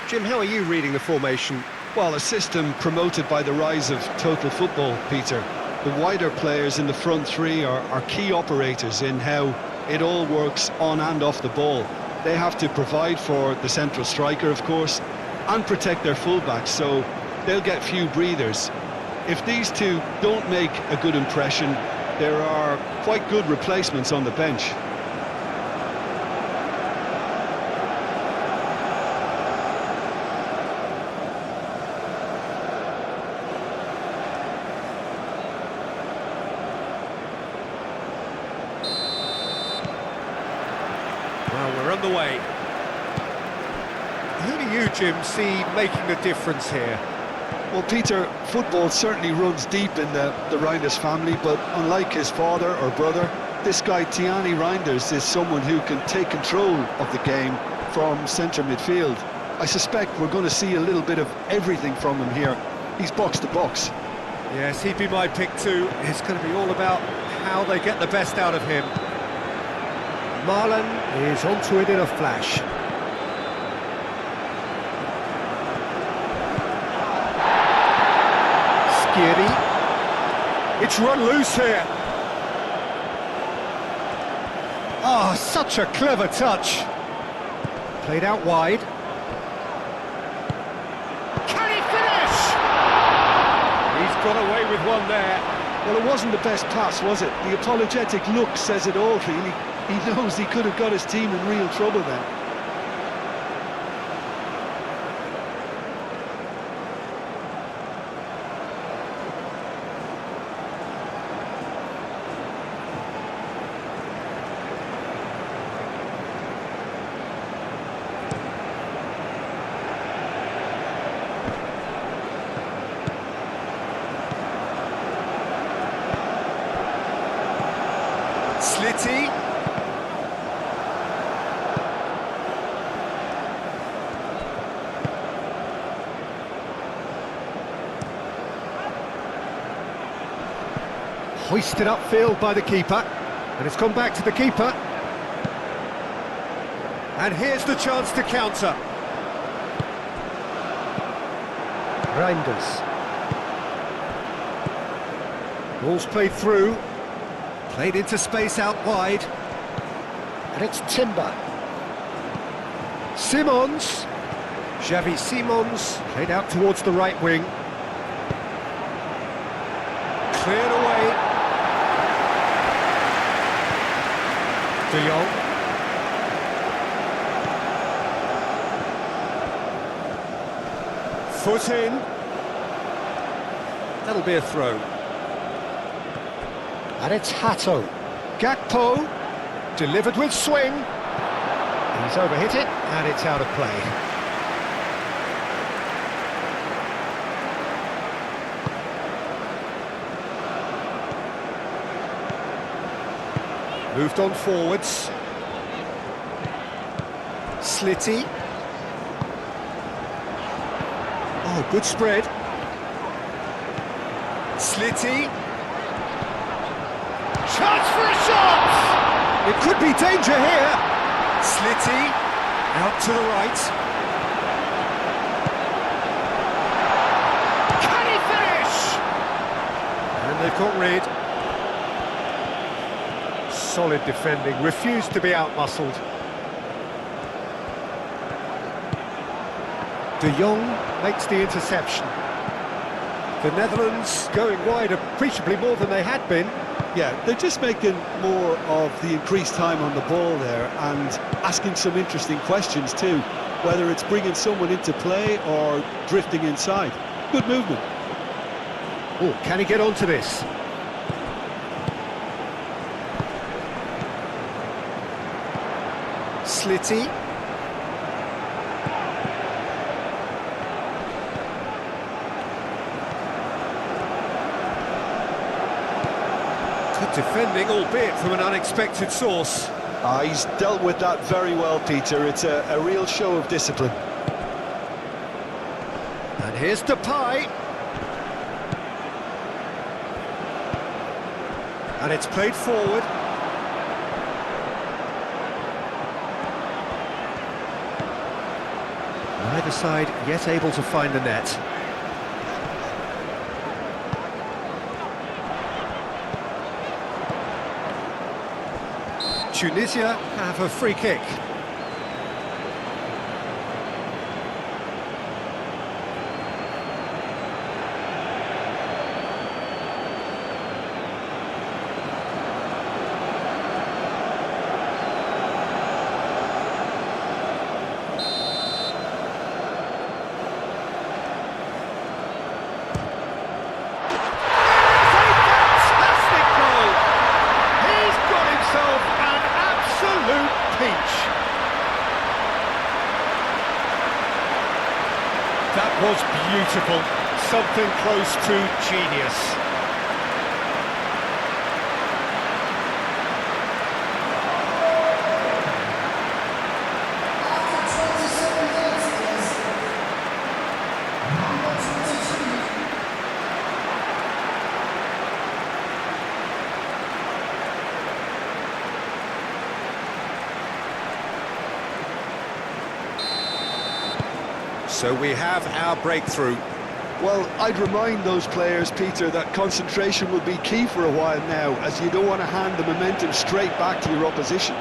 Jim, how are you reading the formation? Well, a system promoted by the rise of total football, Peter. The wider players in the front three are key operators in how it all works on and off the ball. They have to provide for the central striker, of course, and protect their fullbacks, so they'll get few breathers. If these two don't make a good impression, there are quite good replacements on the bench. Well, we're underway. Who do you, Jim, see making the difference here? Well, Peter, football certainly runs deep in the Reinders family, but unlike his father or brother, this guy Thierry Reinders is someone who can take control of the game from centre midfield. I suspect we're going to see a little bit of everything from him here. He's box to box. Yes, he'd be my pick too. It's going to be all about how they get the best out of him. Marlon is onto it in a flash. It's run loose here. Oh, such a clever touch. Played out wide. Can he finish? He's got away with one there. Well, it wasn't the best pass, was it? The apologetic look says it all, really. He knows he could have got his team in real trouble then. Slitty. Hoisted upfield by the keeper, and it's gone back to the keeper. And here's the chance to counter. Reinders. Ball's played through. Played into space out wide. And it's Timber. Simons. Xavi Simons. Played out towards the right wing. Cleared away. De Jong. Foot in. That'll be a throw. And it's Hato. Gakpo, delivered with swing. He's overhit it, and it's out of play. Moved on forwards. Slitty. Oh, good spread. Slitty. Chance for a shot! It could be danger here. Slitty, out to the right. Can he finish? And they've got rid. Solid defending, refused to be out-muscled. De Jong makes the interception. The Netherlands going wide appreciably more than they had been. Yeah, they're just making more of the increased time on the ball there and asking some interesting questions too, whether it's bringing someone into play or drifting inside. Good movement. Oh, can he get onto this? Slitty. Good defending, albeit from an unexpected source. He's dealt with that very well, Peter. It's a real show of discipline. And here's Depay. And it's played forward. Neither side yet able to find the net. Tunisia have a free kick. That was beautiful, something close to genius. So we have our breakthrough. Well, I'd remind those players, Peter, that concentration will be key for a while now, as you don't want to hand the momentum straight back to your opposition.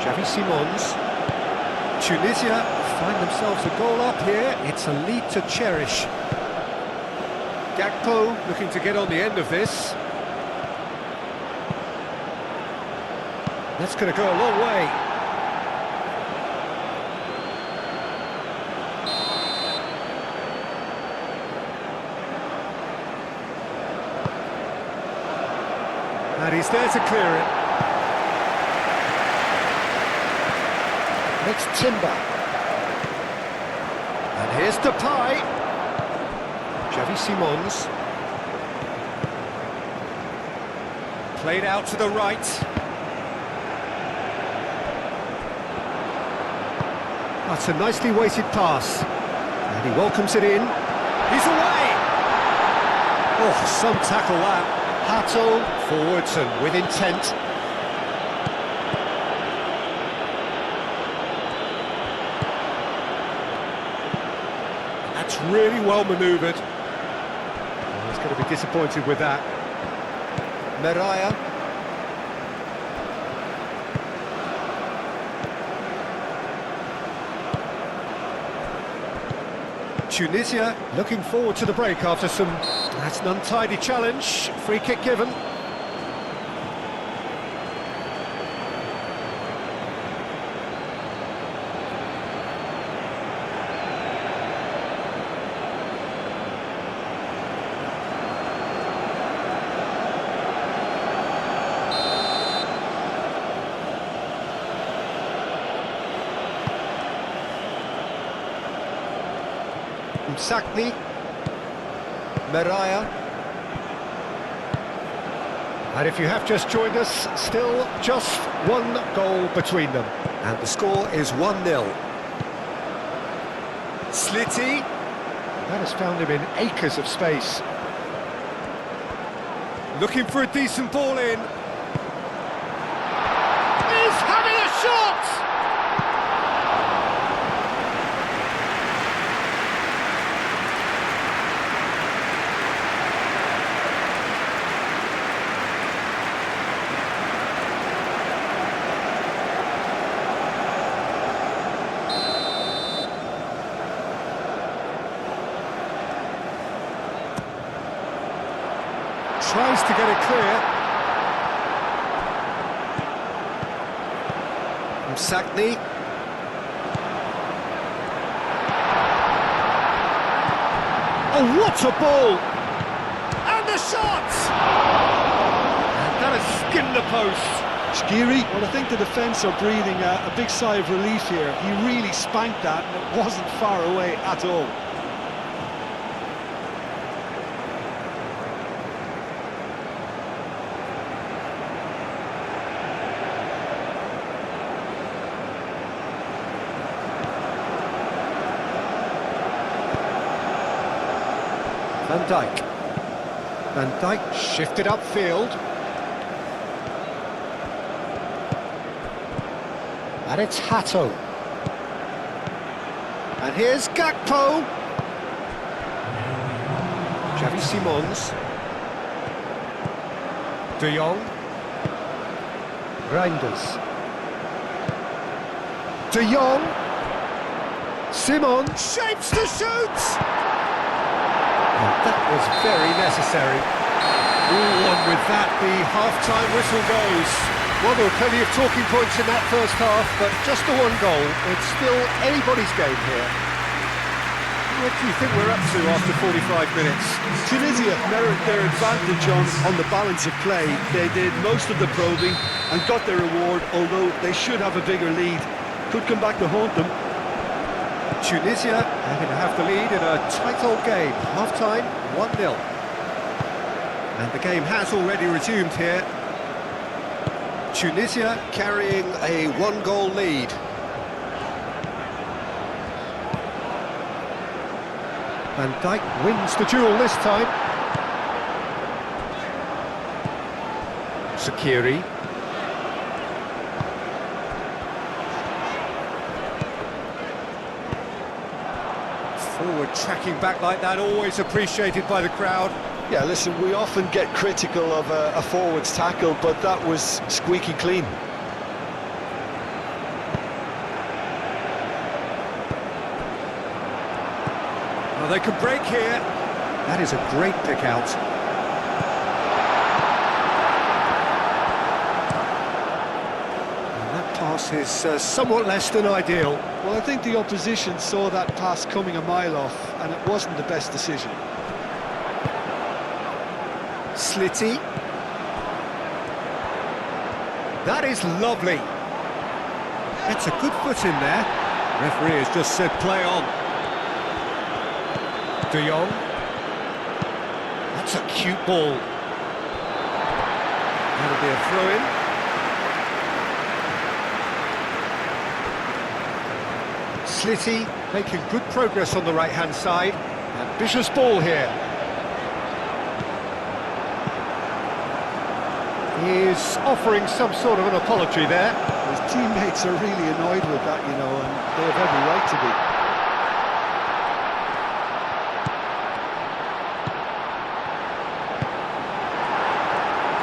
Xavi Simons. Tunisia find themselves a goal up here. It's a lead to cherish. Gakpo looking to get on the end of this. That's going to go a long way. And he's there to clear it. It's Timber. And here's Depay. Xavi Simons. Played out to the right. That's a nicely weighted pass. And he welcomes it in. He's away! Oh, some tackle that. Hato forwards and with intent. That's really well manoeuvred. Oh, he's going to be disappointed with that. Meraya. Tunisia looking forward to the break after some... That's an untidy challenge. Free kick given. Sakni, Meraya. And if you have just joined us, still just one goal between them. And the score is 1-0. Sliti. That has found him in acres of space. Looking for a decent ball in. He's having a shot! Tries to get it clear. Sakni. Oh, what a ball! And the shot! And that has skimmed the post. Skiri, well, I think the defence are breathing a big sigh of relief here. He really spanked that, and it wasn't far away at all. Van Dijk. Van Dijk shifted upfield. And it's Hato. And here's Gakpo. Xavi Simons. De Jong. Reinders. De Jong. Simon shapes to shoot! That was very necessary. Ooh, and with that, the half-time whistle goes. Well, there were plenty of talking points in that first half, but just the one goal. It's still anybody's game here. What do you think we're up to after 45 minutes? Tunisia merit their advantage on the balance of play. They did most of the probing and got their reward, although they should have a bigger lead. Could come back to haunt them. Tunisia are going to have the lead in a tight old game. Half-time, 1-0. And the game has already resumed here. Tunisia carrying a one-goal lead. Van Dijk wins the duel this time. Sakiri. Forward tracking back like that, always appreciated by the crowd. Yeah, listen, we often get critical of a forward's tackle, but that was squeaky clean. Well, they could break here. That is a great pick out. And that pass is somewhat less than ideal. Well, I think the opposition saw that pass coming a mile off, and it wasn't the best decision. Slitty. That is lovely. That's a good foot in there. Referee has just said play on. De Jong. That's a cute ball. That'll be a throw-in. Slitty making good progress on the right-hand side. Ambitious ball here. He's offering some sort of an apology there. His teammates are really annoyed with that, you know, and they have every right to be.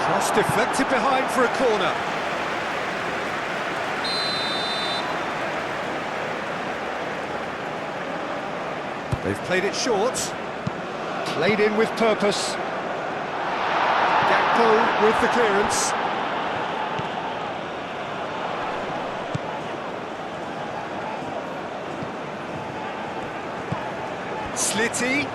Cross deflected behind for a corner. They've played it short. Played in with purpose. Gakpo with the clearance. Slitty.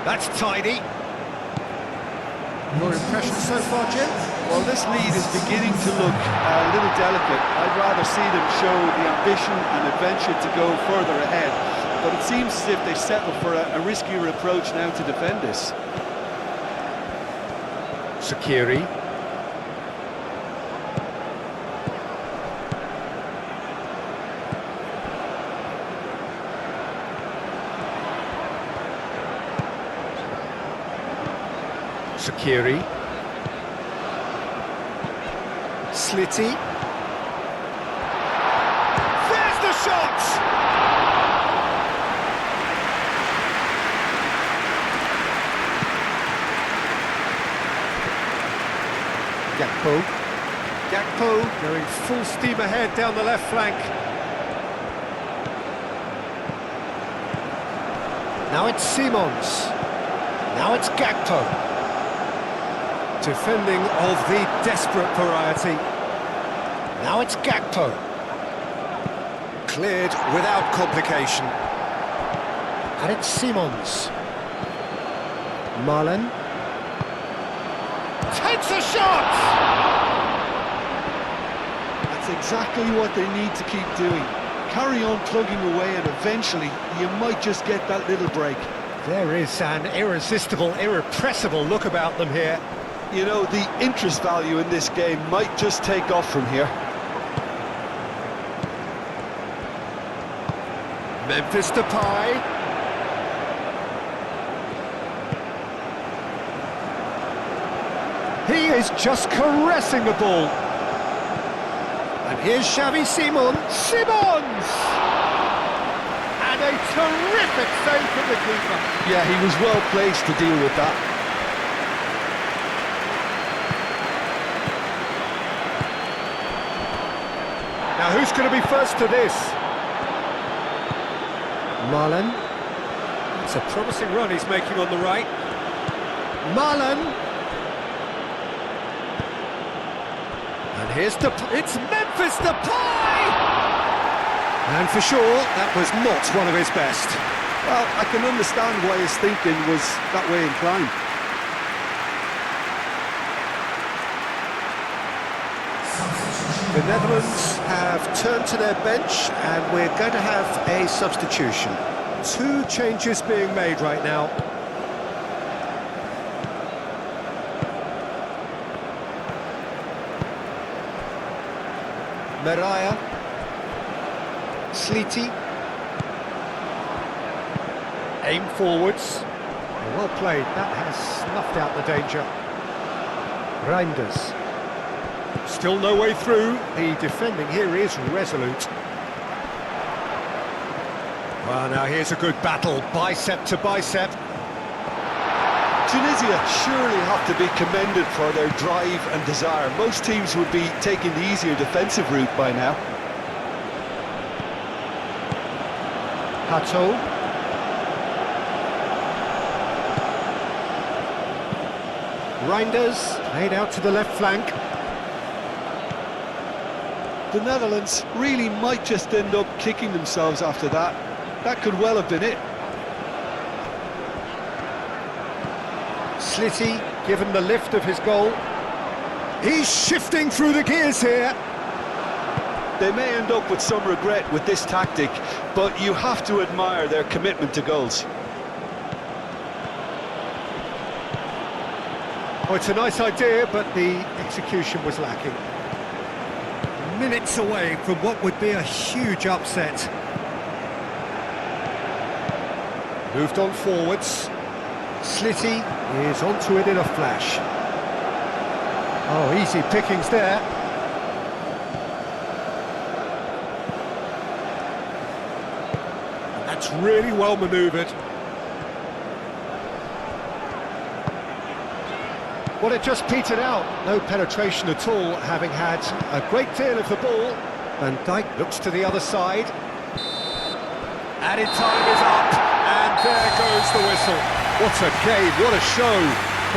That's tidy. Your impression so far, Jim? Well, this lead is beginning to look a little delicate. I'd rather see them show the ambition and adventure to go further ahead. But it seems as if they settle for a riskier approach now to defend this. Sakiri. Sakiri. Slitty. There's the shot! Gakpo. Gakpo going full steam ahead down the left flank. Now it's Simons. Now it's Gakpo. Defending of the desperate variety. Now it's Gakpo. Cleared without complication. And it's Simons. Marlen. Takes a shot! That's exactly what they need to keep doing. Carry on plugging away and eventually you might just get that little break. There is an irresistible, irrepressible look about them here. You know, the interest value in this game might just take off from here. Memphis Depay. He is just caressing the ball. And here's Xavi Simons. Simons! And a terrific save from the keeper. Yeah, he was well placed to deal with that. Now who's going to be first to this? Marlon. It's a promising run he's making on the right. Marlon. And here's it's Memphis Depay! And for sure, that was not one of his best. Well, I can understand why his thinking was that way inclined. The Netherlands have turned to their bench and we're going to have a substitution. 2 changes being made right now. Meraya, Sliti, aim forwards. Well played, that has snuffed out the danger. Reinders. Still no way through, the defending here is resolute. Well, now here's a good battle, bicep to bicep. Tunisia surely have to be commended for their drive and desire. Most teams would be taking the easier defensive route by now. Hato. Reinders, played out to the left flank. The Netherlands really might just end up kicking themselves after that. That could well have been it. Sliti, given the lift of his goal. He's shifting through the gears here. They may end up with some regret with this tactic, but you have to admire their commitment to goals. Oh, it's a nice idea, but the execution was lacking. Minutes away from what would be a huge upset. Moved on forwards. Sliti is onto it in a flash. Oh, easy pickings there. And that's really well manoeuvred. Well, it just petered out. No penetration at all, having had a great deal of the ball. Van Dijk looks to the other side. Added time is up, and there goes the whistle. What a game, what a show.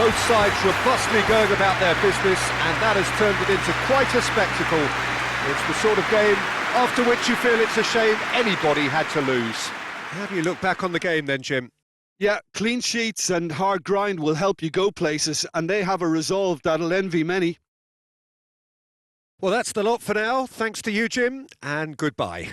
Both sides robustly going about their business, and that has turned it into quite a spectacle. It's the sort of game after which you feel it's a shame anybody had to lose. How do you look back on the game then, Jim? Yeah, clean sheets and hard grind will help you go places, and they have a resolve that'll envy many. Well, that's the lot for now. Thanks to you, Jim, and goodbye.